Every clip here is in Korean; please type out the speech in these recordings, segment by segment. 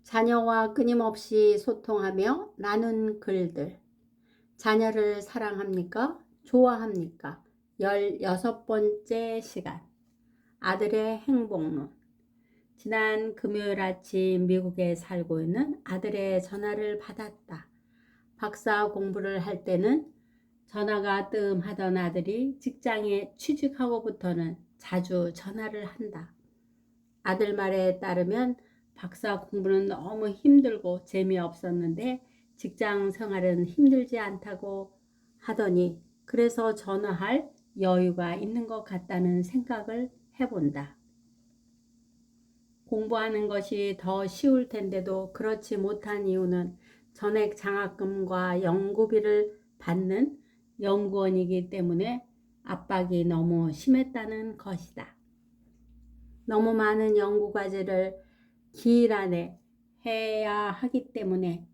자녀와 끊임없이 소통하며 나눈 글들. 자녀를 사랑합니까? 좋아합니까? 16번째 시간. 아들의 행복론. 지난 금요일 아침 미국에 살고 있는 아들의 전화를 받았다. 박사 공부를 할 때는 전화가 뜸하던 아들이 직장에 취직하고부터는 자주 전화를 한다. 아들 말에 따르면 박사 공부는 너무 힘들고 재미없었는데 직장 생활은 힘들지 않다고 하더니 그래서 전화할 여유가 있는 것 같다는 생각을 해본다. 공부하는 것이 더 쉬울 텐데도 그렇지 못한 이유는 전액 장학금과 연구비를 받는 연구원이기 때문에 압박이 너무 심했다는 것이다. 너무 많은 연구과제를 기일 안에 해야 하기 때문에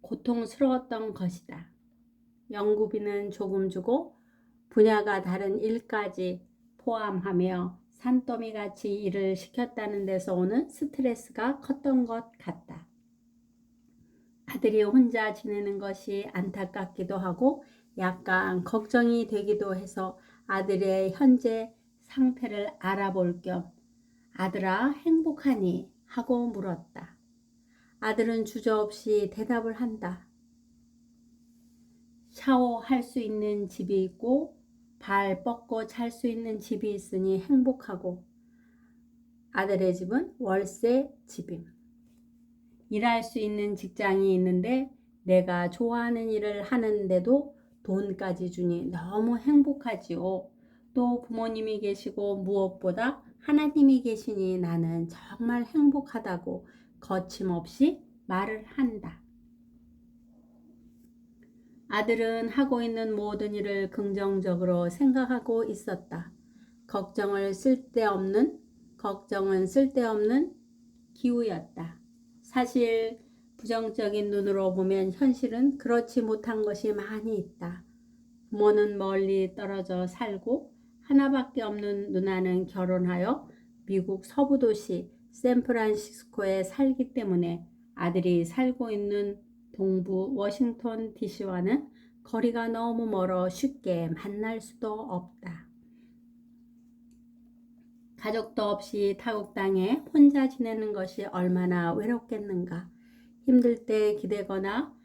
고통스러웠던 것이다. 연구비는 조금 주고 분야가 다른 일까지 포함하며 산더미같이 일을 시켰다는 데서 오는 스트레스가 컸던 것 같다. 아들이 혼자 지내는 것이 안타깝기도 하고 약간 걱정이 되기도 해서 아들의 현재 상태를 알아볼 겸 아들아 행복하니? 하고 물었다. 아들은 주저없이 대답을 한다. 샤워할 수 있는 집이 있고 발 뻗고 잘 수 있는 집이 있으니 행복하고 아들의 집은 월세 집임. 일할 수 있는 직장이 있는데 내가 좋아하는 일을 하는데도 돈까지 주니 너무 행복하지요. 또 부모님이 계시고 무엇보다 하나님이 계시니 나는 정말 행복하다고 거침없이 말을 한다. 아들은 하고 있는 모든 일을 긍정적으로 생각하고 있었다. 걱정은 쓸데없는 기우였다. 사실 부정적인 눈으로 보면 현실은 그렇지 못한 것이 많이 있다. 부모는 멀리 떨어져 살고 하나밖에 없는 누나는 결혼하여 미국 서부 도시 샌프란시스코에 살기 때문에 아들이 살고 있는 동부 워싱턴 DC와는 거리가 너무 멀어 쉽게 만날 수도 없다. 가족도 없이 타국 땅에 혼자 지내는 것이 얼마나 외롭겠는가. 힘들 때 기대거나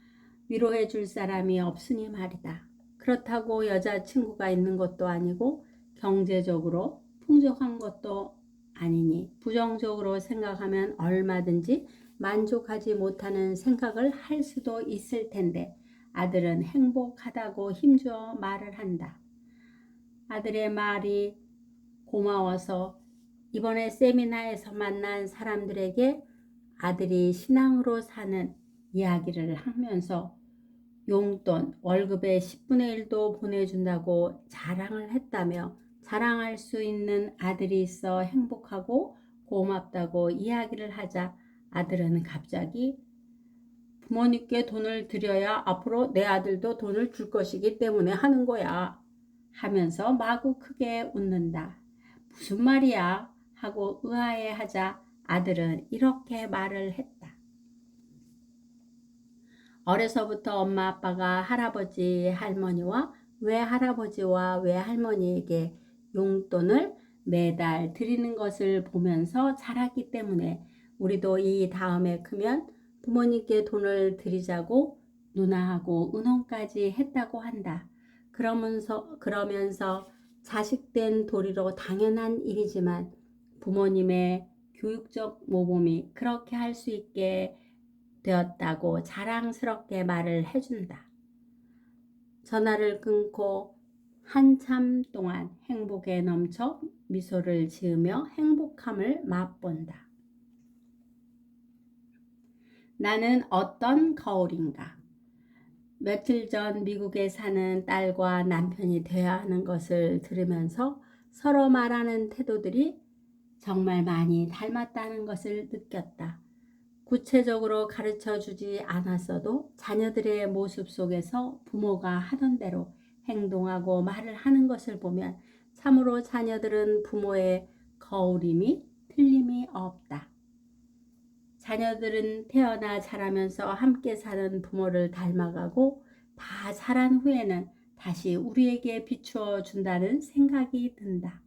위로해 줄 사람이 없으니 말이다. 그렇다고 여자친구가 있는 것도 아니고 경제적으로 풍족한 것도 아니니 부정적으로 생각하면 얼마든지 만족하지 못하는 생각을 할 수도 있을 텐데 아들은 행복하다고 힘주어 말을 한다. 아들의 말이 고마워서 이번에 세미나에서 만난 사람들에게 아들이 신앙으로 사는 이야기를 하면서 용돈 월급의 10분의 1도 보내준다고 자랑을 했다며 자랑할 수 있는 아들이 있어 행복하고 고맙다고 이야기를 하자 아들은 갑자기 부모님께 돈을 드려야 앞으로 내 아들도 돈을 줄 것이기 때문에 하는 거야 하면서 마구 크게 웃는다. 무슨 말이야? 하고 의아해하자 아들은 이렇게 말을 했다. 어려서부터 엄마 아빠가 할아버지 할머니와 외할아버지와 외할머니에게 용돈을 매달 드리는 것을 보면서 자랐기 때문에 우리도 이 다음에 크면 부모님께 돈을 드리자고 누나하고 의논까지 했다고 한다. 그러면서 자식된 도리로 당연한 일이지만 부모님의 교육적 모범이 그렇게 할 수 있게 되었다고 자랑스럽게 말을 해준다. 전화를 끊고 한참 동안 행복에 넘쳐 미소를 지으며 행복함을 맛본다. 나는 어떤 거울인가? 며칠 전 미국에 사는 딸과 남편이 대화하는 것을 들으면서 서로 말하는 태도들이 정말 많이 닮았다는 것을 느꼈다. 구체적으로 가르쳐 주지 않았어도 자녀들의 모습 속에서 부모가 하던 대로 행동하고 말을 하는 것을 보면 참으로 자녀들은 부모의 거울임이 틀림이 없다. 자녀들은 태어나 자라면서 함께 사는 부모를 닮아가고 다 자란 후에는 다시 우리에게 비추어 준다는 생각이 든다.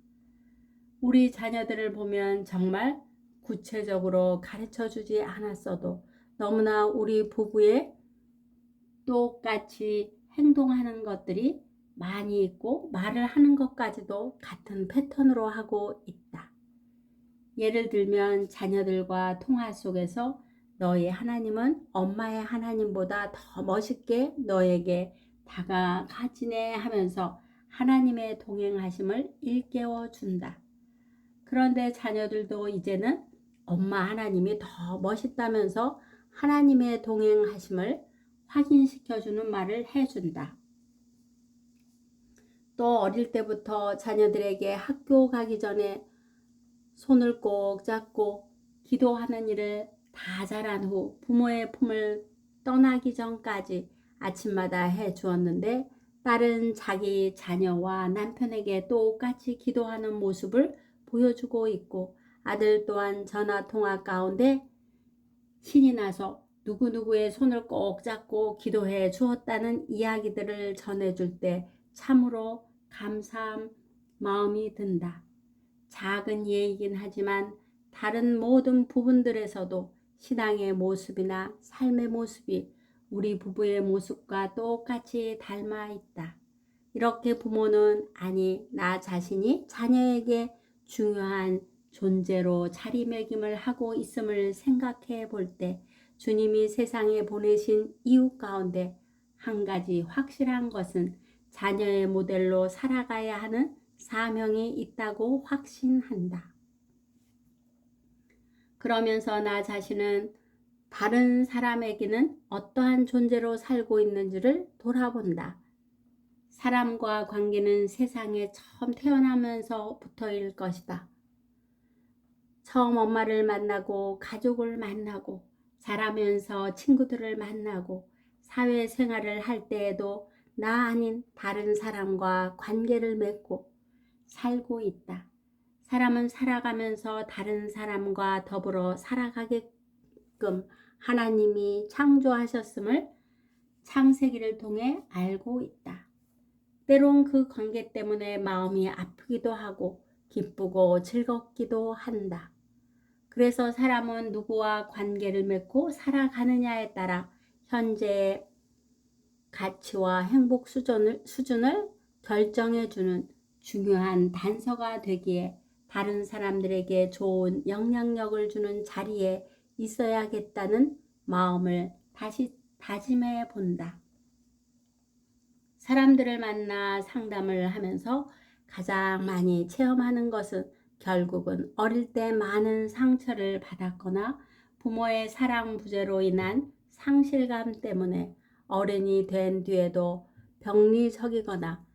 우리 자녀들을 보면 정말 구체적으로 가르쳐 주지 않았어도 너무나 우리 부부의 똑같이 행동하는 것들이 많이 있고 말을 하는 것까지도 같은 패턴으로 하고 있다. 예를 들면 자녀들과 통화 속에서 너의 하나님은 엄마의 하나님보다 더 멋있게 너에게 다가가지네 하면서 하나님의 동행하심을 일깨워 준다. 그런데 자녀들도 이제는 엄마 하나님이 더 멋있다면서 하나님의 동행하심을 확인시켜주는 말을 해준다. 또 어릴 때부터 자녀들에게 학교 가기 전에 손을 꼭 잡고 기도하는 일을 다 잘한 후 부모의 품을 떠나기 전까지 아침마다 해 주었는데 딸은 자기 자녀와 남편에게 똑같이 기도하는 모습을 보여주고 있고 아들 또한 전화 통화 가운데 신이 나서 누구누구의 손을 꼭 잡고 기도해 주었다는 이야기들을 전해줄 때 참으로 감사한 마음이 든다. 작은 예이긴 하지만 다른 모든 부분들에서도 신앙의 모습이나 삶의 모습이 우리 부부의 모습과 똑같이 닮아 있다. 이렇게 부모는 아니 나 자신이 자녀에게 중요한 존재로 자리매김을 하고 있음을 생각해 볼 때 주님이 세상에 보내신 이유 가운데 한 가지 확실한 것은 자녀의 모델로 살아가야 하는 사명이 있다고 확신한다. 그러면서 나 자신은 다른 사람에게는 어떠한 존재로 살고 있는지를 돌아본다. 사람과 관계는 세상에 처음 태어나면서부터일 것이다. 처음 엄마를 만나고 가족을 만나고 자라면서 친구들을 만나고 사회생활을 할 때에도 나 아닌 다른 사람과 관계를 맺고 살고 있다. 사람은 살아가면서 다른 사람과 더불어 살아가게끔 하나님이 창조하셨음을 창세기를 통해 알고 있다. 때론 그 관계 때문에 마음이 아프기도 하고 기쁘고 즐겁기도 한다. 그래서 사람은 누구와 관계를 맺고 살아가느냐에 따라 현재의 가치와 행복 수준을 결정해주는 중요한 단서가 되기에 다른 사람들에게 좋은 영향력을 주는 자리에 있어야겠다는 마음을 다시 다짐해 본다. 사람들을 만나 상담을 하면서 가장 많이 체험하는 것은 결국은 어릴 때 많은 상처를 받았거나 부모의 사랑 부재로 인한 상실감 때문에 어른이 된 뒤에도 병리적이거나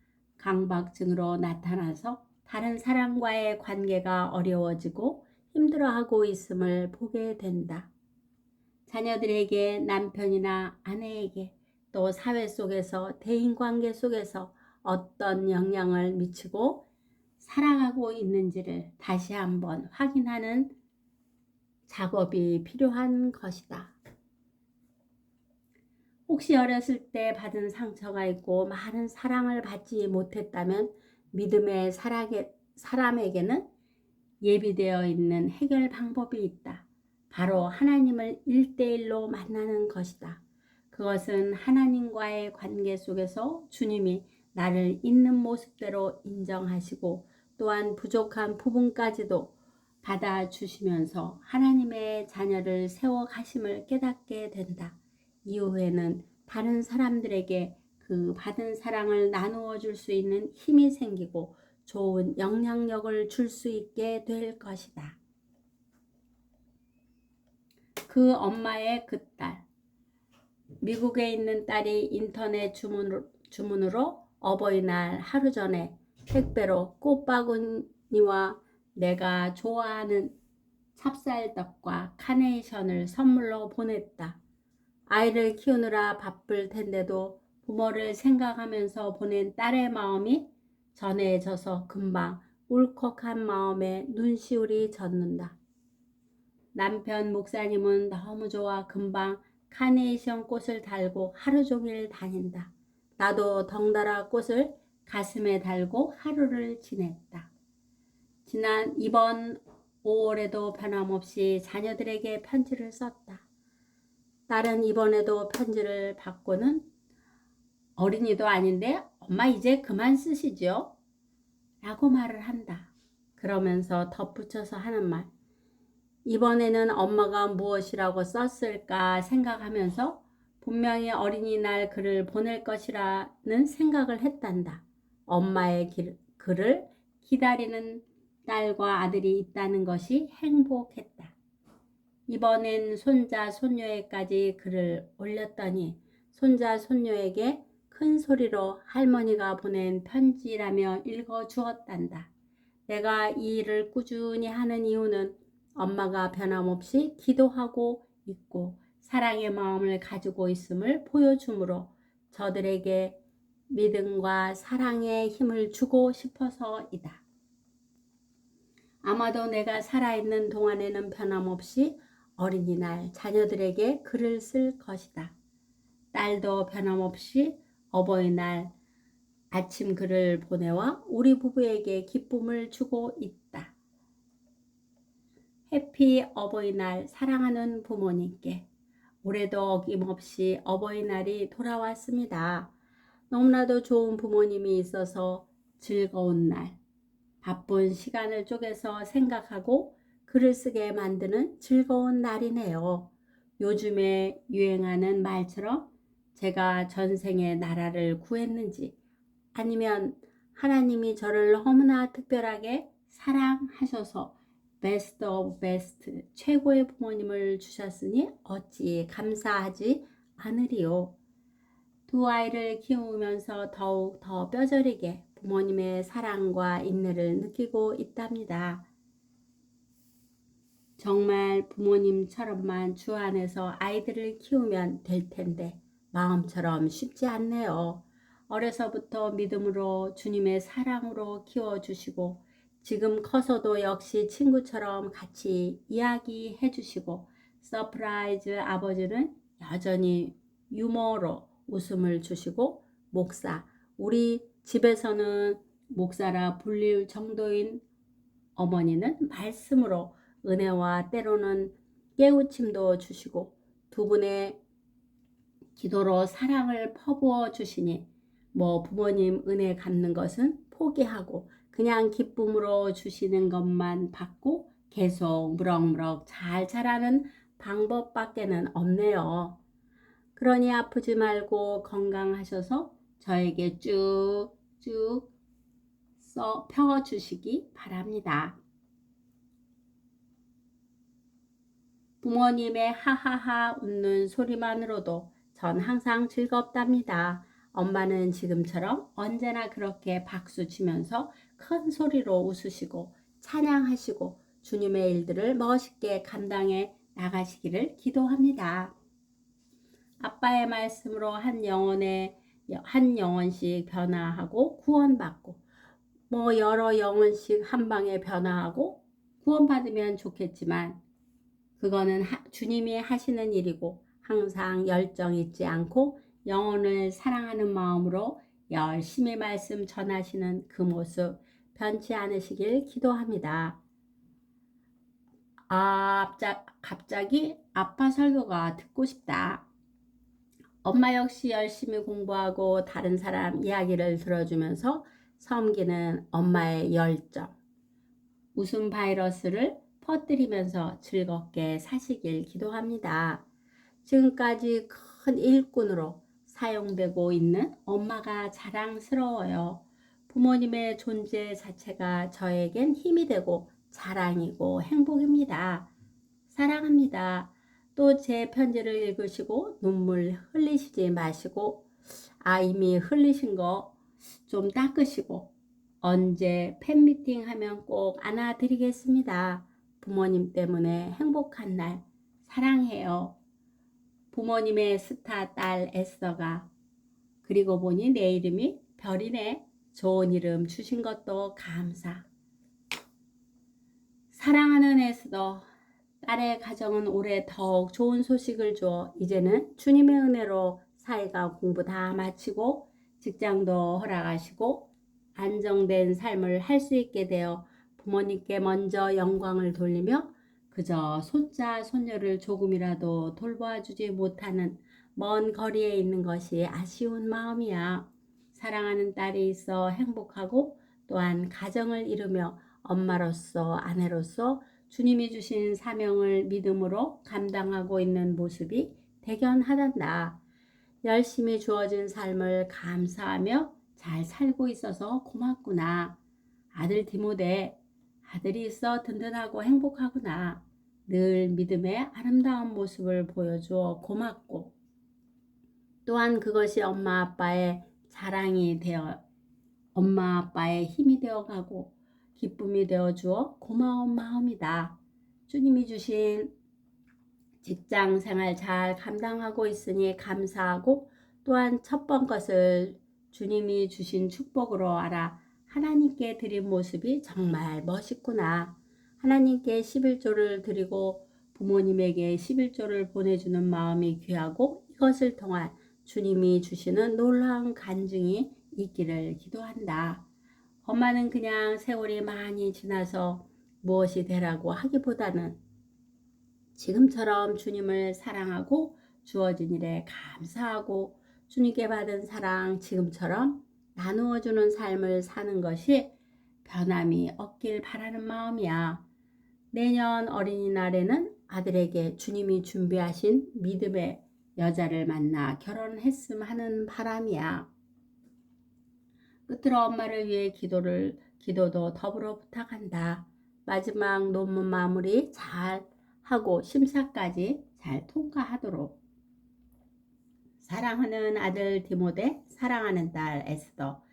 강박증으로 나타나서 다른 사람과의 관계가 어려워지고 힘들어하고 있음을 보게 된다. 자녀들에게, 남편이나 아내에게, 또 사회 속에서, 대인관계 속에서 어떤 영향을 미치고 살아가고 있는지를 다시 한번 확인하는 작업이 필요한 것이다. 혹시 어렸을 때 받은 상처가 있고 많은 사랑을 받지 못했다면 믿음의 사람에게는 예비되어 있는 해결 방법이 있다. 바로 하나님을 1대1로 만나는 것이다. 그것은 하나님과의 관계 속에서 주님이 나를 있는 모습대로 인정하시고 또한 부족한 부분까지도 받아주시면서 하나님의 자녀를 세워가심을 깨닫게 된다. 이후에는 다른 사람들에게 그 받은 사랑을 나누어 줄 수 있는 힘이 생기고 좋은 영향력을 줄 수 있게 될 것이다. 그 엄마의 그 딸. 미국에 있는 딸이 인터넷 주문으로 어버이날 하루 전에 택배로 꽃바구니와 내가 좋아하는 찹쌀떡과 카네이션을 선물로 보냈다. 아이를 키우느라 바쁠 텐데도 부모를 생각하면서 보낸 딸의 마음이 전해져서 금방 울컥한 마음에 눈시울이 젖는다. 남편 목사님은 너무 좋아 금방 카네이션 꽃을 달고 하루 종일 다닌다. 나도 덩달아 꽃을 가슴에 달고 하루를 지냈다. 이번 5월에도 변함없이 자녀들에게 편지를 썼다. 딸은 이번에도 편지를 받고는 어린이도 아닌데 엄마 이제 그만 쓰시죠? 라고 말을 한다. 그러면서 덧붙여서 하는 말. 이번에는 엄마가 무엇이라고 썼을까 생각하면서 분명히 어린이날 글을 보낼 것이라는 생각을 했단다. 엄마의 글을 기다리는 딸과 아들이 있다는 것이 행복했다. 이번엔 손자 손녀에까지 글을 올렸더니 손자 손녀에게 큰 소리로 할머니가 보낸 편지라며 읽어주었단다. 내가 이 일을 꾸준히 하는 이유는 엄마가 변함없이 기도하고 있고 사랑의 마음을 가지고 있음을 보여주므로 저들에게 믿음과 사랑의 힘을 주고 싶어서이다. 아마도 내가 살아있는 동안에는 변함없이 어린이날 자녀들에게 글을 쓸 것이다. 딸도 변함없이 어버이날 아침 글을 보내와 우리 부부에게 기쁨을 주고 있다. 해피 어버이날 사랑하는 부모님께 올해도 어김없이 어버이날이 돌아왔습니다. 너무나도 좋은 부모님이 있어서 즐거운 날, 바쁜 시간을 쪼개서 생각하고 글을 쓰게 만드는 즐거운 날이네요. 요즘에 유행하는 말처럼 제가 전생에 나라를 구했는지 아니면 하나님이 저를 너무나 특별하게 사랑하셔서 베스트 오브 베스트 최고의 부모님을 주셨으니 어찌 감사하지 않으리요. 두 아이를 키우면서 더욱 더 뼈저리게 부모님의 사랑과 인내를 느끼고 있답니다. 정말 부모님처럼만 주 안에서 아이들을 키우면 될 텐데 마음처럼 쉽지 않네요. 어려서부터 믿음으로 주님의 사랑으로 키워주시고 지금 커서도 역시 친구처럼 같이 이야기해 주시고 서프라이즈 아버지는 여전히 유머로 웃음을 주시고 목사, 우리 집에서는 목사라 불릴 정도인 어머니는 말씀으로 은혜와 때로는 깨우침도 주시고 두 분의 기도로 사랑을 퍼부어 주시니 부모님 은혜 갚는 것은 포기하고 그냥 기쁨으로 주시는 것만 받고 계속 무럭무럭 잘 자라는 방법밖에는 없네요. 그러니 아프지 말고 건강하셔서 저에게 쭉쭉 펴주시기 바랍니다. 부모님의 하하하 웃는 소리만으로도 전 항상 즐겁답니다. 엄마는 지금처럼 언제나 그렇게 박수 치면서 큰 소리로 웃으시고 찬양하시고 주님의 일들을 멋있게 감당해 나가시기를 기도합니다. 아빠의 말씀으로 한 영혼씩 변화하고 구원받고 여러 영혼씩 한 방에 변화하고 구원받으면 좋겠지만 그거는 주님이 하시는 일이고 항상 열정 잊지 않고 영혼을 사랑하는 마음으로 열심히 말씀 전하시는 그 모습 변치 않으시길 기도합니다. 갑자기 아빠 설교가 듣고 싶다. 엄마 역시 열심히 공부하고 다른 사람 이야기를 들어주면서 섬기는 엄마의 열정, 웃음 바이러스를 퍼뜨리면서 즐겁게 사시길 기도합니다. 지금까지 큰 일꾼으로 사용되고 있는 엄마가 자랑스러워요. 부모님의 존재 자체가 저에겐 힘이 되고 자랑이고 행복입니다. 사랑합니다. 또 제 편지를 읽으시고 눈물 흘리시지 마시고 이미 흘리신 거 좀 닦으시고 언제 팬미팅 하면 꼭 안아드리겠습니다. 부모님 때문에 행복한 날 사랑해요. 부모님의 스타 딸 에스더가 그리고 보니 내 이름이 별이네. 좋은 이름 주신 것도 감사. 사랑하는 에스더 딸의 가정은 올해 더욱 좋은 소식을 주어 이제는 주님의 은혜로 사회가 공부 다 마치고 직장도 허락하시고 안정된 삶을 할 수 있게 되어 부모님께 먼저 영광을 돌리며 그저 손자 손녀를 조금이라도 돌보아주지 못하는 먼 거리에 있는 것이 아쉬운 마음이야. 사랑하는 딸이 있어 행복하고 또한 가정을 이루며 엄마로서 아내로서 주님이 주신 사명을 믿음으로 감당하고 있는 모습이 대견하단다. 열심히 주어진 삶을 감사하며 잘 살고 있어서 고맙구나. 아들 디모데, 아들이 있어 든든하고 행복하구나. 늘 믿음의 아름다운 모습을 보여주어 고맙고 또한 그것이 엄마 아빠의 자랑이 되어 엄마 아빠의 힘이 되어가고 기쁨이 되어주어 고마운 마음이다. 주님이 주신 직장 생활 잘 감당하고 있으니 감사하고 또한 첫 번 것을 주님이 주신 축복으로 알아 하나님께 드린 모습이 정말 멋있구나. 하나님께 11조를 드리고 부모님에게 11조를 보내주는 마음이 귀하고 이것을 통한 주님이 주시는 놀라운 간증이 있기를 기도한다. 엄마는 그냥 세월이 많이 지나서 무엇이 되라고 하기보다는 지금처럼 주님을 사랑하고 주어진 일에 감사하고 주님께 받은 사랑 지금처럼 나누어주는 삶을 사는 것이 변함이 없길 바라는 마음이야. 내년 어린이날에는 아들에게 주님이 준비하신 믿음의 여자를 만나 결혼했음 하는 바람이야. 끝으로 엄마를 위해 기도도 더불어 부탁한다. 마지막 논문 마무리 잘 하고 심사까지 잘 통과하도록. 사랑하는 아들 디모데, 사랑하는 딸 에스더,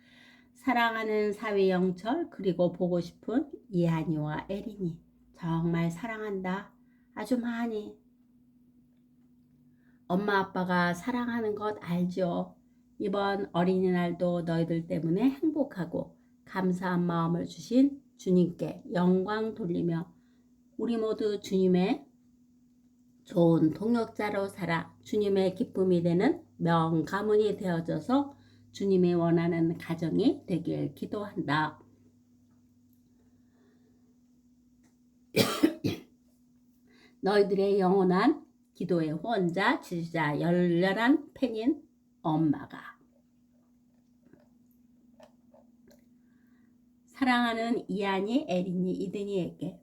사랑하는 사위 영철, 그리고 보고 싶은 이한이와 에린이 정말 사랑한다. 아주 많이. 엄마 아빠가 사랑하는 것 알죠? 이번 어린이날도 너희들 때문에 행복하고 감사한 마음을 주신 주님께 영광 돌리며 우리 모두 주님의 좋은 동역자로 살아 주님의 기쁨이 되는 명가문이 되어져서 주님이 원하는 가정이 되길 기도한다. 너희들의 영원한 기도의 후원자, 지지자, 열렬한 팬인 엄마가 사랑하는 이한이, 에린이, 이든이에게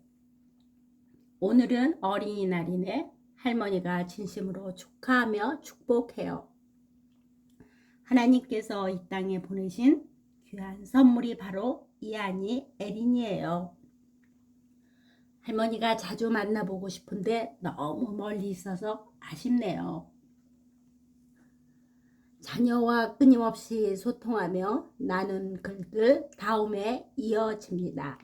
오늘은 어린이날이네. 할머니가 진심으로 축하하며 축복해요. 하나님께서 이 땅에 보내신 귀한 선물이 바로 이한이, 에린이에요. 할머니가 자주 만나보고 싶은데 너무 멀리 있어서 아쉽네요. 자녀와 끊임없이 소통하며 나눈 글들 다음에 이어집니다.